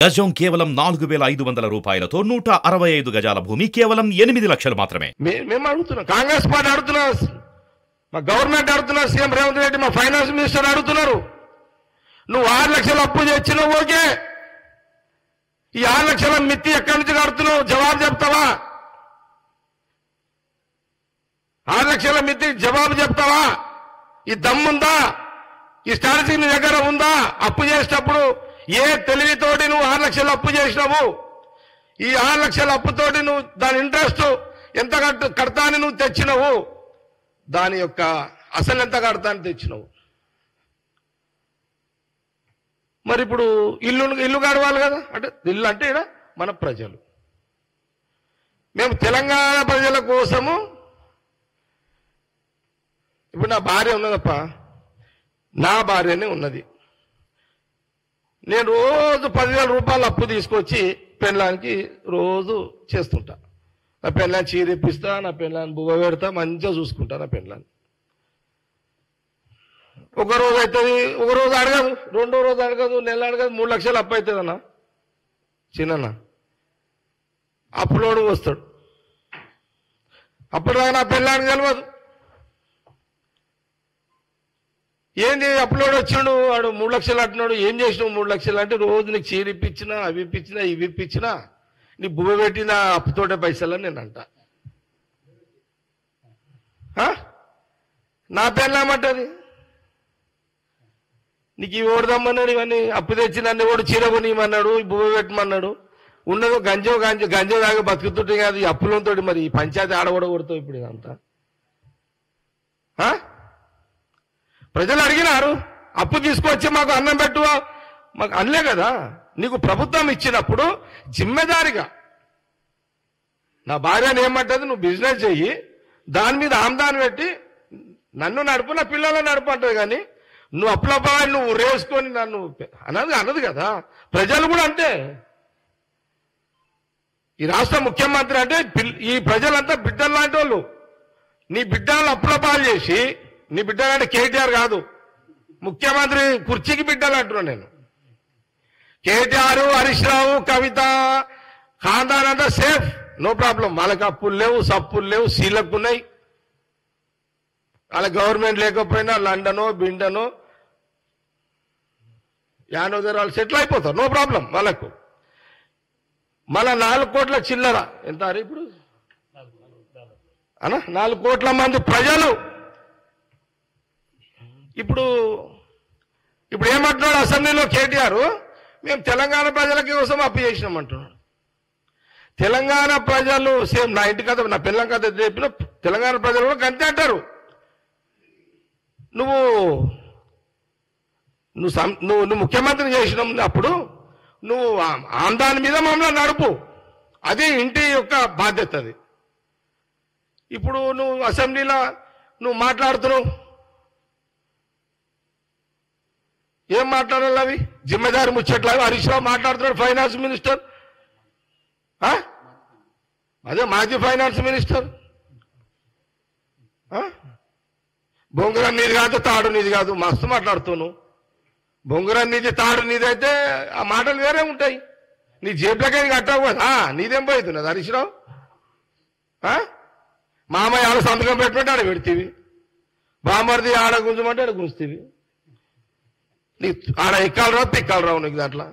గజం కేవలం 4,500 రూపాయలతో 165 గజాల భూమి కేవలం 8 లక్షలు మాత్రమే. మేము అడుగుతున్నాం, కాంగ్రెస్ పార్టీ అడుగుతున్నారు, మా గవర్నమెంట్ అడుగుతున్నారు, సీఎం రేవంత్ రెడ్డి, మా ఫైనాన్స్ మినిస్టర్ అడుగుతున్నారు. నువ్వు 6 లక్షలు అప్పు తెచ్చినావు, ఓకే. ఈ 6 లక్షల మిత్తి ఎక్కడి నుంచి కడుతున్నావు? జవాబు చెప్తావా? 6 లక్షల మిత్తి జవాబు చెప్తావా? ఈ దమ్ముందా? ఈ స్ట్రాటజీ నీ దగ్గర ఉందా? అప్పు చేసేటప్పుడు ఏ తెలివితోటి నువ్వు 6 లక్షలు అప్పు చేసినావు? ఈ 6 లక్షల అప్పుతోటి నువ్వు దాని ఇంట్రెస్ట్ ఎంత కడతా అని నువ్వు తెచ్చినావు, దాని యొక్క అసలు ఎంత కడతా అని తెచ్చినావు. మరి ఇప్పుడు ఇల్లు గడవాలి కదా, అంటే ఇల్లు అంటే ఇక్కడ మన ప్రజలు, మేము తెలంగాణ ప్రజల కోసము. ఇప్పుడు నా భార్య ఉన్నదప్ప, నా భార్యనే ఉన్నది. నేను రోజు 10,000 రూపాయలు అప్పు తీసుకొచ్చి పెళ్ళానికి రోజు చేస్తుంటా. నా పెళ్ళాన్ని చీరెప్పిస్తా, నా పెళ్ళాన్ని బువ్వ పెడతా, మంచిగా చూసుకుంటా నా పెళ్ళాన్ని. ఒక రోజు అవుతుంది, ఒక రోజు అడగదు, రెండో రోజు అడగదు, నెల అడగదు, 3 లక్షలు అప్పు అవుతుంది అన్న. చిన్న అప్పులోడు వస్తాడు, అప్పుడు నా పెళ్ళానికి తెలియదు. ఏంది అప్పులోడు వచ్చిండు, వాడు 3 లక్షలు అంటున్నాడు, ఏం చేసినావు 3 లక్షలు అంటే, రోజు నీకు చీర ఇప్పించినా, అవి ఇప్పించినా, ఇవి ఇప్పించినా, నీ బువ్వ పెట్టిన అప్పుతోటే పైసలని నేను అంట. నా పెళ్ళామంటది, నీకు ఇవి ఓడదమ్మన్నాడు, ఇవన్నీ అప్పు తెచ్చి నన్ను ఓడి చీర కొనియమన్నాడు, బువ్వ పెట్టమన్నాడు, ఉన్నదో గంజో దాకా బతుకుతుంటే కాదు, ఈ అప్పులతో మరి ఈ పంచాయతీ ఆడగొడగొడతావు ఇప్పుడు ఇదంతా. ప్రజలు అడిగినారు, అప్పు తీసుకొచ్చి మాకు అన్నం పెట్టు, మాకు అనలే కదా. నీకు ప్రభుత్వం ఇచ్చినప్పుడు జిమ్మెదారిగా నా భార్యను ఏమంటది, నువ్వు బిజినెస్ చెయ్యి, దాని మీద ఆమ్దాన్ని పెట్టి నన్ను నడుపు, నా పిల్లలను నడుపు అంటది. కానీ నువ్వు అప్పులపాలు నువ్వు రేసుకొని నన్ను అనదు కదా. ప్రజలు కూడా అంతే. ఈ రాష్ట్ర ముఖ్యమంత్రి అంటే ఈ ప్రజలంతా బిడ్డలు లాంటి వాళ్ళు. నీ బిడ్డలను అప్పులపాలు చేసి, నీ బిడ్డలు అంటే కేటీఆర్ కాదు, ముఖ్యమంత్రి కుర్చీకి బిడ్డలు అంటున్నాను నేను. కేటీఆర్, హరీష్ రావు, కవిత, ఖాందాన్ అంతా సేఫ్, నో ప్రాబ్లం. వాళ్ళకి అప్పులు లేవు, సప్పులు లేవు, సీలకు ఉన్నాయి. వాళ్ళ గవర్నమెంట్ లేకపోయినా లండనో బిండనో యానో దగ్గర వాళ్ళు సెటిల్ అయిపోతారు, నో ప్రాబ్లం వాళ్ళకు. మళ్ళా 4 కోట్ల చిల్లర ఎంత ఇప్పుడు అనా, 4 కోట్ల మంది ప్రజలు. ఇప్పుడు ఏమంటున్నాడు అసెంబ్లీలో కేటీఆర్, మేము తెలంగాణ ప్రజల కోసం అప్పు చేసినామంటున్నాడు. తెలంగాణ ప్రజలు సేమ్ నా ఇంటి కథ, నా పిల్లల కథ చెప్పిన తెలంగాణ ప్రజలు కూడా అంతే అంటారు. నువ్వు ముఖ్యమంత్రిని చేసినప్పుడు నువ్వు ఆందాని మీద మమ్మల్ని నడుపు, అది ఇంటి యొక్క బాధ్యత. అది ఇప్పుడు నువ్వు అసెంబ్లీలో నువ్వు మాట్లాడుతున్నావు, ఏం మాట్లాడాలి అవి? జిమ్మెదారి ముచ్చట్లాగా హరీష్ రావు మాట్లాడుతున్నాడు, ఫైనాన్స్ మినిస్టర్. అదే మాజీ ఫైనాన్స్ మినిస్టర్. బొంగురం నీది కాదు, తాడు నీది కాదు, మస్తు మాట్లాడుతున్నావు. బొంగురం నీది, తాడు నీది అయితే ఆ మాటలు వేరే ఉంటాయి. నీ జేబులకే కట్టావు కదా, నీదేం పోతున్నది హరీష్ రావు? మామయ్య ఆడ సంతకం పెట్టమంటే ఆడ పెడితేవి, బామర్ది ఆడ గుంజమంటే ఆడ గుంజుతీవి. నీకు ఆడ ఎక్కాలి రావు, పిక్కాలి రావు నీకు దాంట్లో.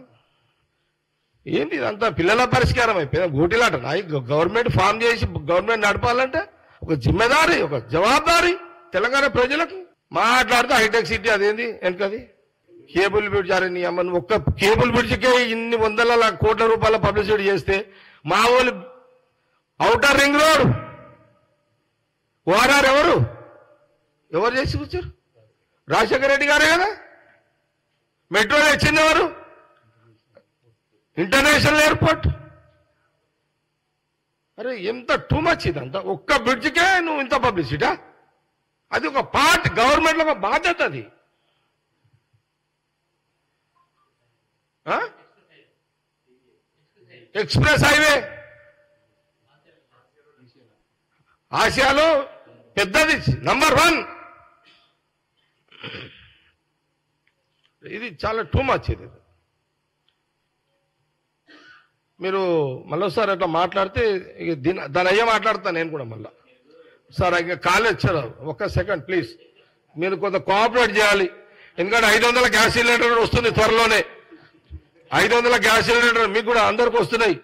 ఏంటి ఇదంతా పిల్లల పరిష్కారం అయిపోయింది, గోటిలాట. గవర్నమెంట్ ఫామ్ చేసి గవర్నమెంట్ నడపాలంటే ఒక జిమ్మెదారి, ఒక జవాబారి తెలంగాణ ప్రజలకు. మాట్లాడితే హైటెక్ సిటీ అదేంది వెనకది కేబుల్ బ్రిడ్జ్. అరే నీ అమ్మని, ఒక్క కేబుల్ బ్రిడ్జ్కే ఇన్ని 100 కోట్ల రూపాయల పబ్లిసిటీ చేస్తే మా వాళ్ళు ఔటర్ రింగ్ రోడ్ ఓఆర్ఆర్ ఎవరు చేసి కూర్చారు? రాజశేఖర రెడ్డి గారే కదా. మెట్రో తెచ్చింది ఎవరు? International airport. అరే ఎంత టూ మచ్ ఇదంతా. ఒక్క బ్రిడ్జ్కే నువ్వు ఇంత పబ్లిసిటా? అది ఒక పార్ట్, గవర్నమెంట్ లో ఒక బాధ్యత. అది ఎక్స్ప్రెస్ హైవే ఆసియాలో పెద్దది, నంబర్ 1. ఇది చాలా టూ మచ్. ఇది మీరు మళ్ళీ సార్ అట్లా మాట్లాడితే దాని అయ్యే మాట్లాడతాను నేను కూడా మళ్ళీ సార్ ఇంకా కాలేజ్ వచ్చారు ఒక్క సెకండ్ ప్లీజ్ మీరు కొంత కోఆపరేట్ చేయాలి ఎందుకంటే 500 గ్యాస్ సిలిండర్ వస్తుంది త్వరలోనే 500 గ్యాస్ సిలిండర్ మీకు కూడా అందరికి వస్తున్నాయి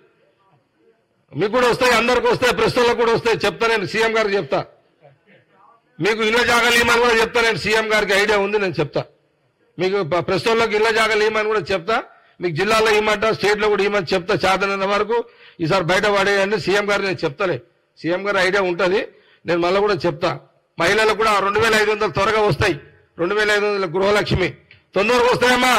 మీకు కూడా వస్తాయి అందరికి వస్తాయి ప్రస్తుతాలకు కూడా వస్తాయి చెప్తా నేను సీఎం గారికి చెప్తా మీకు ఇళ్ళ జాగాలు ఇవ్వమని కూడా చెప్తా నేను సీఎం గారికి ఐడియా ఉంది నేను చెప్తా మీకు ప్రస్తుతాలకు ఇళ్ళ జాగాలు ఇవ్వమని కూడా చెప్తా మీకు జిల్లాలో ఇవ్వమంట స్టేట్లో కూడా ఇవ్వమని చెప్తా చాదనంత వరకు ఈసారి బయట పడేయండి సీఎం గారు నేను చెప్తానే సీఎం గారు ఐడియా ఉంటుంది నేను మళ్ళీ కూడా చెప్తా మహిళలకు కూడా 2500 త్వరగా వస్తాయి 2500 గృహలక్ష్మి తొందరగా వస్తాయమ్మా